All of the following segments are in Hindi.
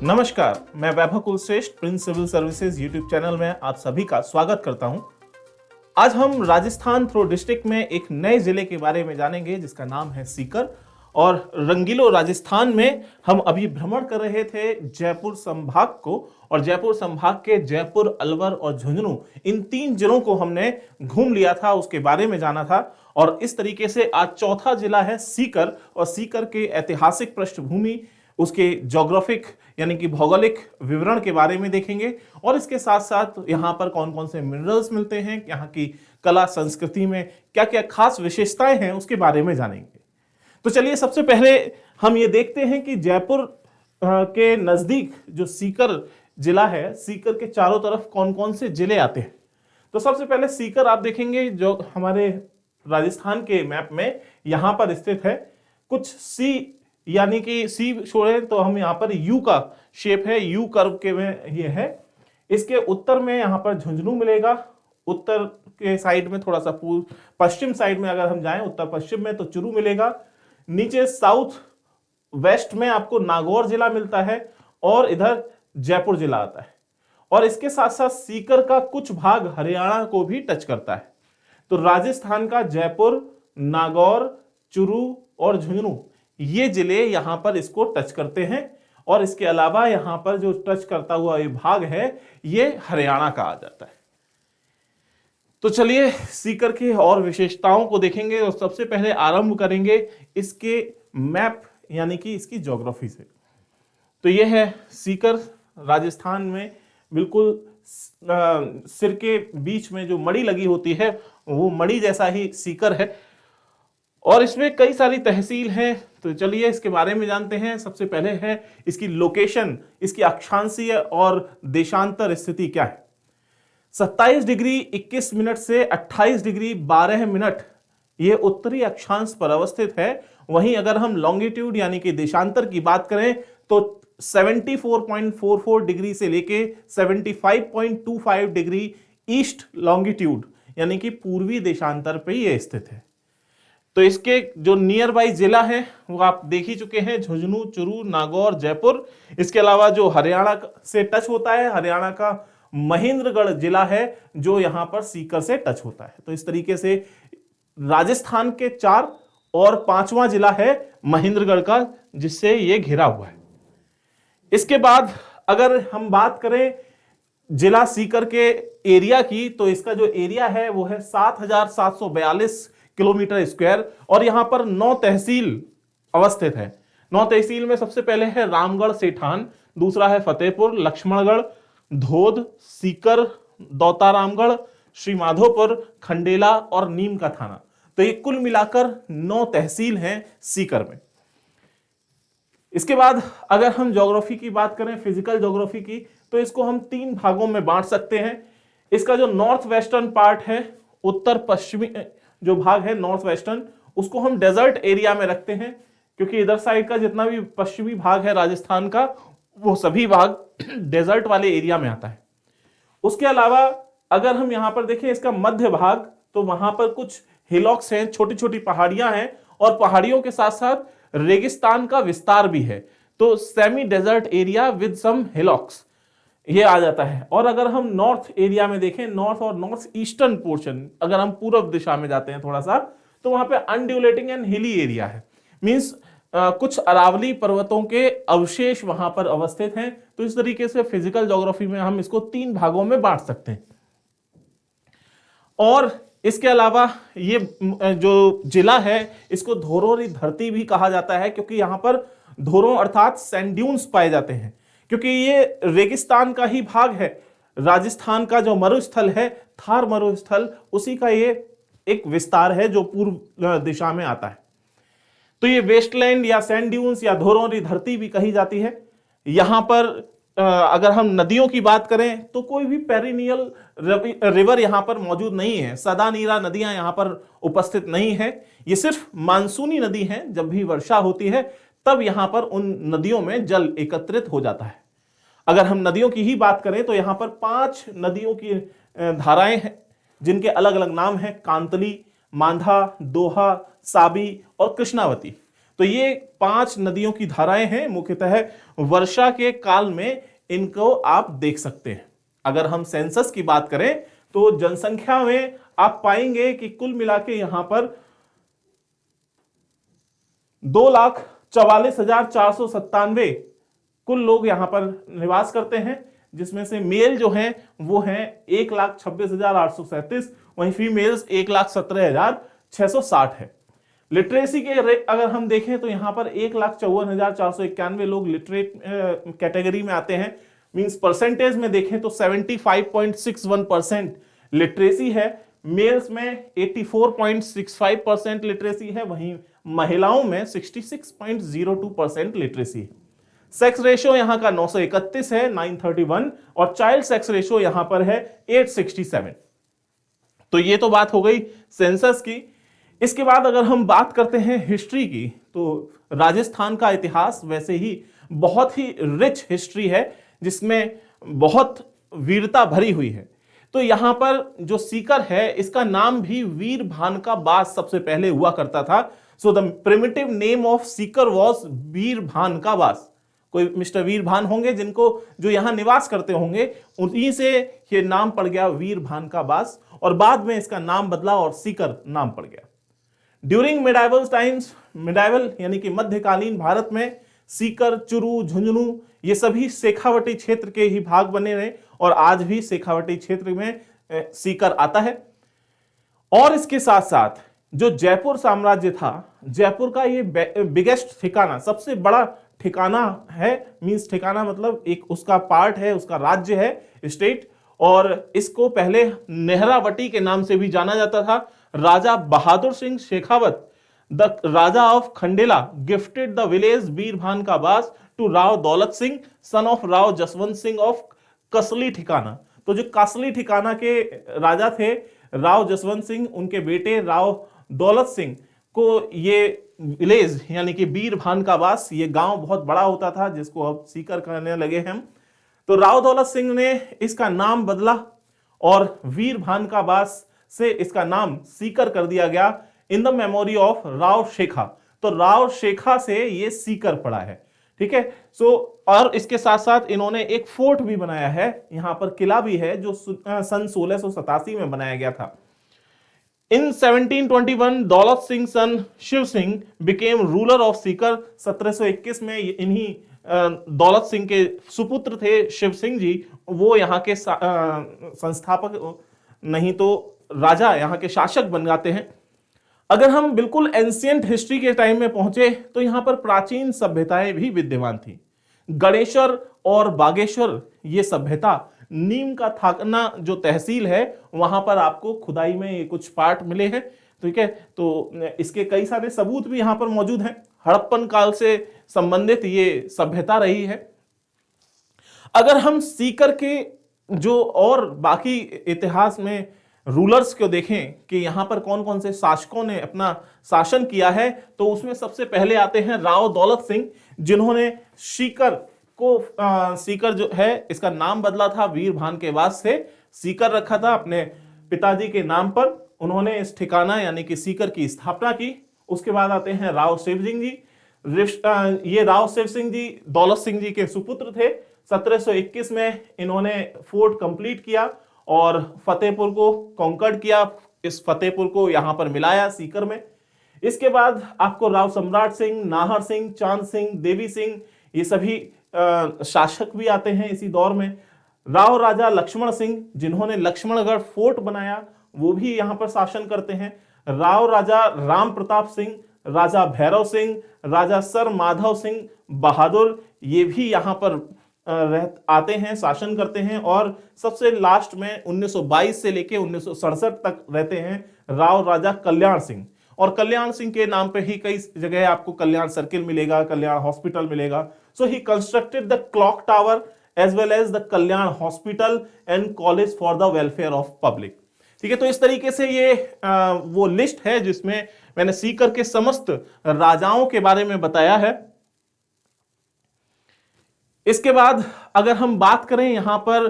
नमस्कार, मैं Vaibhav Kulshreshtha Prince civil services YouTube channel में आप सभी का स्वागत करता हूं। आज हम राजस्थान थ्रो डिस्ट्रिक्ट में एक नए जिले के बारे में जानेंगे जिसका नाम है सीकर। और रंगीलो राजस्थान में हम अभी भ्रमण कर रहे थे जयपुर संभाग को, और जयपुर संभाग के जयपुर, अलवर और झुंझुनू इन तीन जिलों को हमने घूम लिया था, उसके बारे में जाना था। और इस तरीके से आज चौथा जिला है सीकर, और सीकर के ऐतिहासिक पृष्ठभूमि, उसके ज्योग्राफिक यानी कि भौगोलिक विवरण के बारे में देखेंगे, और इसके साथ साथ यहाँ पर कौन कौन से मिनरल्स मिलते हैं, यहाँ की कला संस्कृति में क्या क्या खास विशेषताएं हैं, उसके बारे में जानेंगे। तो चलिए सबसे पहले हम ये देखते हैं कि जयपुर के नजदीक जो सीकर जिला है, सीकर के चारों तरफ कौन कौन से जिले आते हैं। तो सबसे पहले सीकर आप देखेंगे जो हमारे राजस्थान के मैप में यहाँ पर स्थित है। कुछ सी यानी कि सी छोड़े तो हम यहाँ पर यू का शेप है, यू कर्व के में ये है। इसके उत्तर में यहाँ पर झुंझुनू मिलेगा, उत्तर के साइड में थोड़ा सा पश्चिम साइड में अगर हम जाएं उत्तर पश्चिम में तो चुरू मिलेगा। नीचे साउथ वेस्ट में आपको नागौर जिला मिलता है, और इधर जयपुर जिला आता है। और इसके साथ साथ सीकर का कुछ भाग हरियाणा को भी टच करता है। तो राजस्थान का जयपुर, नागौर, चुरू और झुंझुनू ये जिले यहां पर इसको टच करते हैं। और इसके अलावा यहां पर जो टच करता हुआ ये भाग है ये हरियाणा का आ जाता है। तो चलिए सीकर की और विशेषताओं को देखेंगे, और सबसे पहले आरंभ करेंगे इसके मैप यानी कि इसकी ज्योग्राफी से। तो ये है सीकर, राजस्थान में बिल्कुल सिर के बीच में जो मड़ी लगी होती है वो मड़ी जैसा ही सीकर है, और इसमें कई सारी तहसील हैं। तो चलिए इसके बारे में जानते हैं। सबसे पहले है इसकी लोकेशन, इसकी अक्षांशीय और देशांतर स्थिति क्या है। 27 डिग्री 21 मिनट से 28 डिग्री 12 मिनट ये उत्तरी अक्षांश पर अवस्थित है। वहीं अगर हम लॉन्गिट्यूड यानी कि देशांतर की बात करें तो 74.44 डिग्री से लेके 75.25 डिग्री ईस्ट लॉन्गिट्यूड यानी कि पूर्वी देशांतर पे ये स्थित है। तो इसके जो नियर बाई जिला है वो आप देख ही चुके हैं, झुंझुनू, चुरू, नागौर, जयपुर। इसके अलावा जो हरियाणा से टच होता है, हरियाणा का महेंद्रगढ़ जिला है जो यहां पर सीकर से टच होता है। तो इस तरीके से राजस्थान के 4 और 5वां जिला है महेंद्रगढ़ का, जिससे ये घिरा हुआ है। इसके बाद अगर हम बात करें जिला सीकर के एरिया की, तो इसका जो एरिया है वो है 7,742 किलोमीटर स्क्वायर, और यहां पर 9 तहसील अवस्थित है। 9 तहसील में सबसे पहले है रामगढ़ सेठान, दूसरा है फतेहपुर, लक्ष्मणगढ़, धोद, सीकर, दौतारामगढ़, श्री माधोपुर, खंडेला और नीम का थाना। तो ये कुल मिलाकर 9 तहसील हैं सीकर में। इसके बाद अगर हम ज्योग्राफी की बात करें, फिजिकल ज्योग्राफी की, तो इसको हम 3 भागों में बांट सकते हैं। इसका जो नॉर्थ वेस्टर्न पार्ट है, उत्तर पश्चिमी जो भाग है नॉर्थ वेस्टर्न, उसको हम डेजर्ट एरिया में रखते हैं, क्योंकि इधर साइड का जितना भी पश्चिमी भाग है राजस्थान का वो सभी भाग डेजर्ट वाले एरिया में आता है। उसके अलावा अगर हम यहां पर देखें इसका मध्य भाग, तो वहां पर कुछ हिलॉक्स हैं, छोटी छोटी पहाड़ियां हैं, और पहाड़ियों के साथ साथ रेगिस्तान का विस्तार भी है। तो semi desert area with some hillocks ये आ जाता है। और अगर हम नॉर्थ एरिया में देखें, नॉर्थ और नॉर्थ ईस्टर्न पोर्शन, अगर हम पूर्व दिशा में जाते हैं थोड़ा सा, तो वहां पे अनड्यूलेटिंग एंड हिली एरिया है। मींस कुछ अरावली पर्वतों के अवशेष वहां पर अवस्थित हैं। तो इस तरीके से फिजिकल ज्योग्राफी में हम इसको 3 भागों में बांट सकते हैं। और इसके अलावा ये जो जिला है इसको धोरोरी धरती भी कहा जाता है, क्योंकि यहां पर धोरों अर्थात सैंड ड्यून्स पाए जाते हैं, क्योंकि ये रेगिस्तान का ही भाग है। राजस्थान का जो मरुस्थल है, थार मरुस्थल, उसी का ये एक विस्तार है जो पूर्व दिशा में आता है। तो ये वेस्टलैंड या सैंड ड्यून्स या धोरोरी धरती भी कही जाती है। यहां पर अगर हम नदियों की बात करें तो कोई भी पेरिनियल रिवर यहां पर मौजूद नहीं है, सदा नीरा नदियां यहां पर उपस्थित नहीं है। ये सिर्फ मानसूनी नदी हैं, जब भी वर्षा होती है तब यहां पर उन नदियों में जल एकत्रित हो जाता है। अगर हम नदियों की ही बात करें तो यहां पर 5 नदियों की धाराएं हैं, जिनके अलग अलग नाम हैं, कांतली, मांधा, दोहा, साबी और कृष्णावती। तो ये 5 नदियों की धाराएं हैं, मुख्यतः वर्षा के काल में इनको आप देख सकते हैं। अगर हम सेंसस की बात करें तो जनसंख्या में आप पाएंगे कि कुल मिला के यहां पर 2,44,497 कुल लोग यहां पर निवास करते हैं, जिसमें से मेल जो हैं वो हैं 1,26,837, वहीं फीमेल्स 1,17,660 है। लिटरेसी के अगर हम देखें तो यहां पर 1,54,491 लोग लिटरेट कैटेगरी में आते हैं। मींस परसेंटेज में देखें तो 75.61% लिटरेसी है। मेल्स में 84.65% लिटरेसी है, वहीं महिलाओं में 66.02% लिटरेसी है। सेक्स रेशियो यहां का 931 है, 931, और चाइल्ड सेक्स रेशियो यहां पर है 867। तो ये तो बात हो गई सेंसस की। इसके बाद अगर हम बात करते हैं हिस्ट्री की, तो राजस्थान का इतिहास वैसे ही बहुत ही रिच हिस्ट्री है, जिसमें बहुत वीरता भरी हुई है। तो यहां पर जो सीकर है, इसका नाम भी वीर भान का बास सबसे पहले हुआ करता था। So the primitive name of Sikar was Veer Bhan ka बास। कोई मिस्टर वीर भान होंगे जिनको जो यहां निवास करते होंगे, उन्हीं से ये नाम पड़ गया वीर भान का बास, और बाद में इसका नाम बदला और सीकर नाम पड़ गया। ड्यूरिंग मिडाइवल टाइम्स, मिडाइवल यानी कि मध्यकालीन भारत में सीकर, चुरू, झुंझुनू ये सभी शेखावटी क्षेत्र के ही भाग बने रहे, और आज भी शेखावटी क्षेत्र में सीकर आता है। और इसके साथ साथ जो जयपुर साम्राज्य था, जयपुर का ये बिगेस्ट ठिकाना, सबसे बड़ा ठिकाना है। मींस ठिकाना मतलब एक उसका पार्ट है, उसका राज्य है, स्टेट, और इसको पहले नेहरावटी के नाम से भी जाना जाता था। Raja Bahadur Singh Shekhawat, the Raja of Khandela, gifted the village Birbhan ka Bas to Rao Daulat Singh, son of Rao Jaswant Singh of Kasli thikana. तो जो कसली ठिकाना के राजा थे राव जसवंत सिंह, उनके बेटे राव दौलत सिंह को ये विलेज यानी कि बीरभान का बास, ये गांव बहुत बड़ा होता था, जिसको अब सीकर कहने लगे हम। तो राव दौलत सिंह ने इसका नाम बदला और वीरभान का बास से इसका नाम सीकर कर दिया गया in the memory of Rao Shekha. तो राव शेखा से ये सीकर पड़ा है, ठीक है। सो और इसके साथ साथ इन्होंने एक फोर्ट भी बनाया है, यहां पर किला भी है, जो सन 1687 में बनाया गया था। In 1721 Daulat Singh son Shiv Singh became ruler of Sikar. 1721 में इन्हीं दौलत सिंह के सुपुत्र थे शिव सिंह जी, वो यहाँ के संस्थापक नहीं तो राजा, यहाँ के शासक बन जाते हैं। अगर हम बिल्कुल एंशिएंट हिस्ट्री के टाइम में पहुंचे तो यहाँ पर प्राचीन सभ्यताएं भी विद्यमान थी। गणेश्वर और बागेश्वर ये सभ्यता, नीम का थाना जो तहसील है वहां पर आपको खुदाई में ये कुछ पार्ट मिले हैं, ठीक है। तो इसके कई सारे सबूत भी यहां पर मौजूद हैं। हड़प्पन काल से संबंधित ये सभ्यता रही है। अगर हम सीकर के जो और बाकी इतिहास में रूलर्स को देखें कि यहां पर कौन कौन से शासकों ने अपना शासन किया है, तो उसमें सबसे पहले आते हैं राव दौलत सिंह, जिन्होंने सीकर को सीकर जो है इसका नाम बदला था वीरभान के बास से, सीकर रखा था अपने पिताजी के नाम पर। उन्होंने इस ठिकाना यानी कि सीकर की स्थापना की। उसके बाद आते हैं राव शिव सिंह जी। ये राव शिव सिंह जी दौलत सिंह जी के सुपुत्र थे। 1721 में इन्होंने फोर्ट कंप्लीट किया और फतेहपुर को कॉन्कर्ड किया, इस फतेहपुर को यहां पर मिलाया सीकर में। इसके बाद आपको राव सम्राट सिंह, नाहर सिंह, चांद सिंह, देवी सिंह ये सभी शासक भी आते हैं इसी दौर में। राव राजा लक्ष्मण सिंह, जिन्होंने लक्ष्मणगढ़ फोर्ट बनाया, वो भी यहां पर शासन करते हैं। राव राजा राम प्रताप सिंह, राजा भैरव सिंह, राजा सर माधव सिंह बहादुर, ये भी यहां पर आते हैं, शासन करते हैं। और सबसे लास्ट में 1922 से लेके 1967 तक रहते हैं राव राजा कल्याण सिंह। और कल्याण सिंह के नाम पे ही कई जगह आपको कल्याण सर्किल मिलेगा, कल्याण हॉस्पिटल मिलेगा। So he constructed the clock tower as well as the Kalyan hospital and college for the welfare of public. ठीक है, तो इस तरीके से ये वो लिस्ट है जिसमें मैंने सीकर के समस्त राजाओं के बारे में बताया है। इसके बाद अगर हम बात करें यहां पर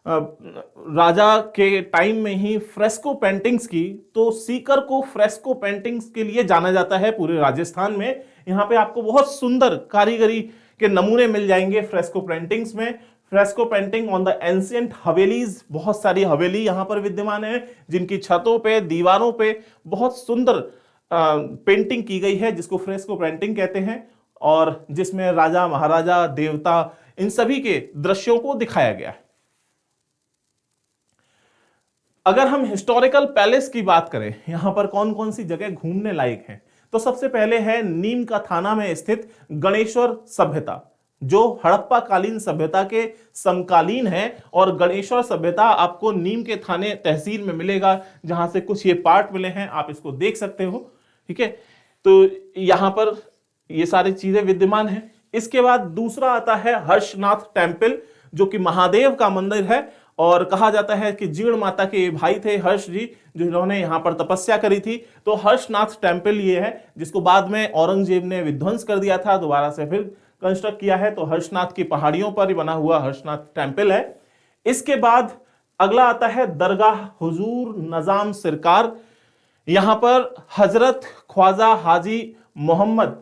राजा के टाइम में ही फ्रेस्को पेंटिंग्स की, तो सीकर को फ्रेस्को पेंटिंग्स के लिए जाना जाता है पूरे राजस्थान में। यहाँ पे आपको बहुत सुंदर कारीगरी के नमूने मिल जाएंगे फ्रेस्को पेंटिंग्स में। Fresco painting on the ancient havelis, बहुत सारी हवेली यहाँ पर विद्यमान है जिनकी छतों पे, दीवारों पे बहुत सुंदर पेंटिंग की गई है, जिसको फ्रेस्को पेंटिंग कहते हैं, और जिसमें राजा महाराजा देवता इन सभी के दृश्यों को दिखाया गया है। अगर हम हिस्टोरिकल पैलेस की बात करें, यहां पर कौन कौन सी जगह घूमने लायक है, तो सबसे पहले है नीम का थाना में स्थित गणेश्वर सभ्यता, जो हड़प्पा कालीन सभ्यता के समकालीन है। और गणेश्वर सभ्यता आपको नीम के थाने तहसील में मिलेगा, जहां से कुछ ये पार्ट मिले हैं, आप इसको देख सकते हो। ठीक है, तो यहां पर ये सारी चीजें विद्यमान है। इसके बाद दूसरा आता है हर्षनाथ टेम्पल, जो कि महादेव का मंदिर है, और कहा जाता है कि जीर्ण माता के भाई थे हर्ष जी, जिन्होंने यहाँ पर तपस्या करी थी। तो हर्षनाथ टेम्पल ये है, जिसको बाद में औरंगजेब ने विध्वंस कर दिया था, दोबारा से फिर कंस्ट्रक्ट किया है। तो हर्षनाथ की पहाड़ियों पर ही बना हुआ हर्षनाथ टेम्पल है। इसके बाद अगला आता है दरगाह हुजूर नजाम सरकार। यहां पर हजरत ख्वाजा हाजी मोहम्मद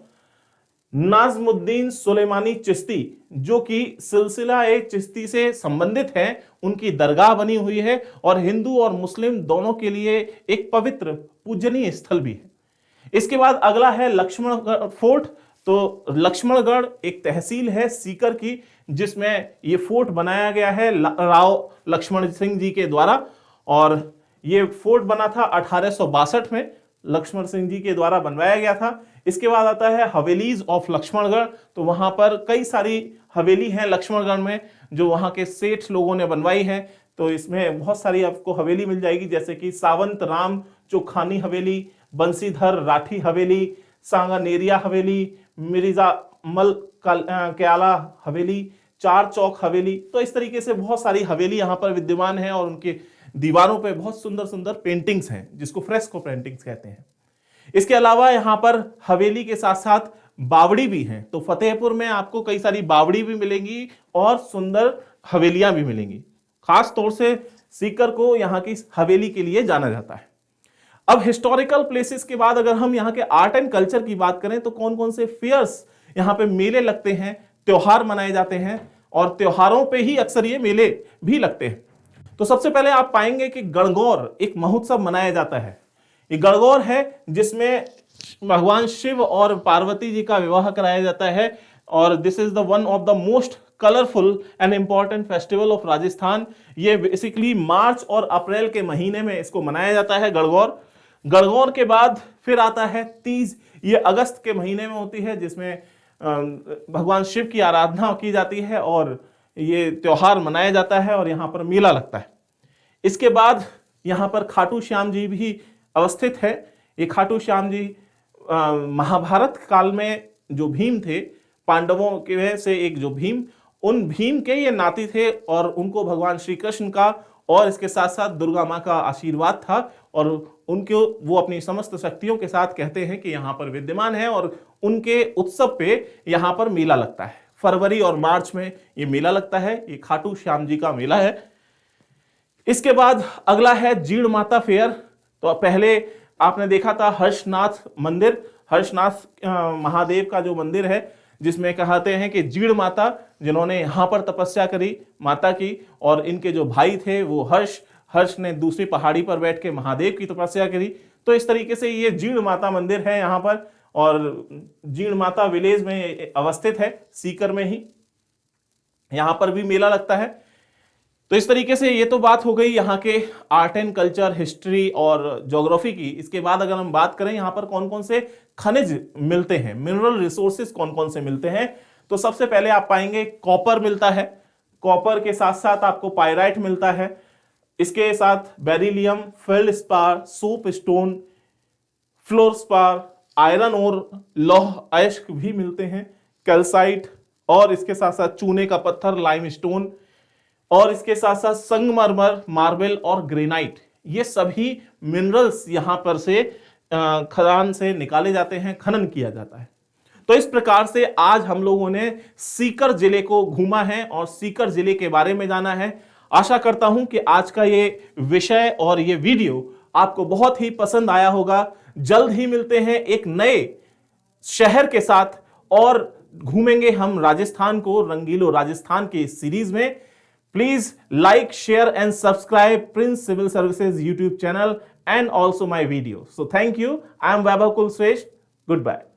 नाजमुद्दीन सुलेमानी चिश्ती, जो कि सिलसिला ए चिश्ती से संबंधित हैं, उनकी दरगाह बनी हुई है, और हिंदू और मुस्लिम दोनों के लिए एक पवित्र पूजनीय स्थल भी है। इसके बाद अगला है लक्ष्मणगढ़ फोर्ट। तो लक्ष्मणगढ़ एक तहसील है सीकर की, जिसमें ये फोर्ट बनाया गया है राव लक्ष्मण सिंह जी के द्वारा, और ये फोर्ट बना था 1862 में, लक्ष्मण सिंह जी के द्वारा बनवाया गया था। इसके बाद आता है हवेलीज ऑफ लक्ष्मणगढ़। तो वहां पर कई सारी हवेली हैं लक्ष्मणगढ़ में, जो वहां के सेठ लोगों ने बनवाई है। तो इसमें बहुत सारी आपको हवेली मिल जाएगी, जैसे कि सावंत राम चोखानी हवेली, बंसीधर राठी हवेली, सांगानेरिया हवेली, मिर्जा मल क्याला हवेली, चार चौक हवेली। तो इस तरीके से बहुत सारी हवेली यहाँ पर विद्यमान है, और उनके दीवारों पे बहुत सुंदर सुंदर पेंटिंग्स हैं, जिसको फ्रेस्को पेंटिंग्स कहते हैं। इसके अलावा यहाँ पर हवेली के साथ साथ बावड़ी भी हैं। तो फतेहपुर में आपको कई सारी बावड़ी भी मिलेंगी और सुंदर हवेलियां भी मिलेंगी। खास तौर से सीकर को यहाँ की हवेली के लिए जाना जाता है। अब हिस्टोरिकल प्लेसेस के बाद अगर हम यहाँ के आर्ट एंड कल्चर की बात करें, तो कौन कौन से फेयर्स यहाँ पे मेले लगते हैं, त्योहार मनाए जाते हैं, और त्योहारों पे ही अक्सर ये मेले भी लगते हैं। तो सबसे पहले आप पाएंगे कि गणगौर एक महोत्सव मनाया जाता है। ये गणगौर है जिसमें भगवान शिव और पार्वती जी का विवाह कराया जाता है, और this is the one of the most colourful and important festival of Rajasthan. ये बेसिकली मार्च और अप्रैल के महीने में इसको मनाया जाता है गणगौर। गणगौर के बाद फिर आता है तीज। ये अगस्त के महीने में होती है, जिसमें भगवान शिव की आराधना की जाती है, और ये त्योहार मनाया जाता है, और यहाँ पर मेला लगता है। इसके बाद यहाँ पर खाटू श्याम जी भी अवस्थित है। ये खाटू श्याम जी महाभारत काल में जो भीम थे, पांडवों के से एक जो भीम, उन भीम के ये नाती थे, और उनको भगवान श्री कृष्ण का और इसके साथ साथ दुर्गा माँ का आशीर्वाद था, और उनको वो अपनी समस्त शक्तियों के साथ कहते हैं कि यहाँ पर विद्यमान है, और उनके उत्सव पे यहाँ पर मेला लगता है। फरवरी और मार्च में ये मेला लगता है, ये खाटू श्याम जी का मेला है। इसके बाद अगला है जीर्ण माता फेयर। तो पहले आपने देखा था हर्षनाथ मंदिर, हर्षनाथ महादेव का जो मंदिर है, जिसमें कहते हैं कि जीर्ण माता, जिन्होंने यहाँ पर तपस्या करी माता की, और इनके जो भाई थे वो हर्ष ने दूसरी पहाड़ी पर बैठ के महादेव की तपस्या करी। तो इस तरीके से ये जीर्ण माता मंदिर है यहाँ पर, और जीर्ण माता विलेज में अवस्थित है, सीकर में ही। यहाँ पर भी मेला लगता है। तो इस तरीके से ये तो बात हो गई यहाँ के आर्ट एंड कल्चर, हिस्ट्री और ज्योग्राफी की। इसके बाद अगर हम बात करें यहाँ पर कौन कौन से खनिज मिलते हैं, मिनरल रिसोर्सेज कौन कौन से मिलते हैं, तो सबसे पहले आप पाएंगे कॉपर मिलता है। कॉपर के साथ साथ आपको पायराइट मिलता है। इसके साथ beryllium, feldspar, soap stone, fluorspar, iron और लौह अयस्क भी मिलते हैं, कैल्साइट, और इसके साथ साथ चूने का पत्थर लाइमस्टोन, और इसके साथ साथ संगमरमर, मार्बल और ग्रेनाइट। ये सभी मिनरल्स यहां पर से खदान से निकाले जाते हैं, खनन किया जाता है। तो इस प्रकार से आज हम लोगों ने सीकर जिले को घूमा है और सीकर जिले के बारे में जाना है। आशा करता हूं कि आज का ये विषय और ये वीडियो आपको बहुत ही पसंद आया होगा। जल्द ही मिलते हैं एक नए शहर के साथ और घूमेंगे हम राजस्थान को, रंगीलो राजस्थान की इस सीरीज में। Please like, share and subscribe Prince civil services YouTube channel and also my video. So thank you. I am Vaibhav Kulshrestha. Goodbye.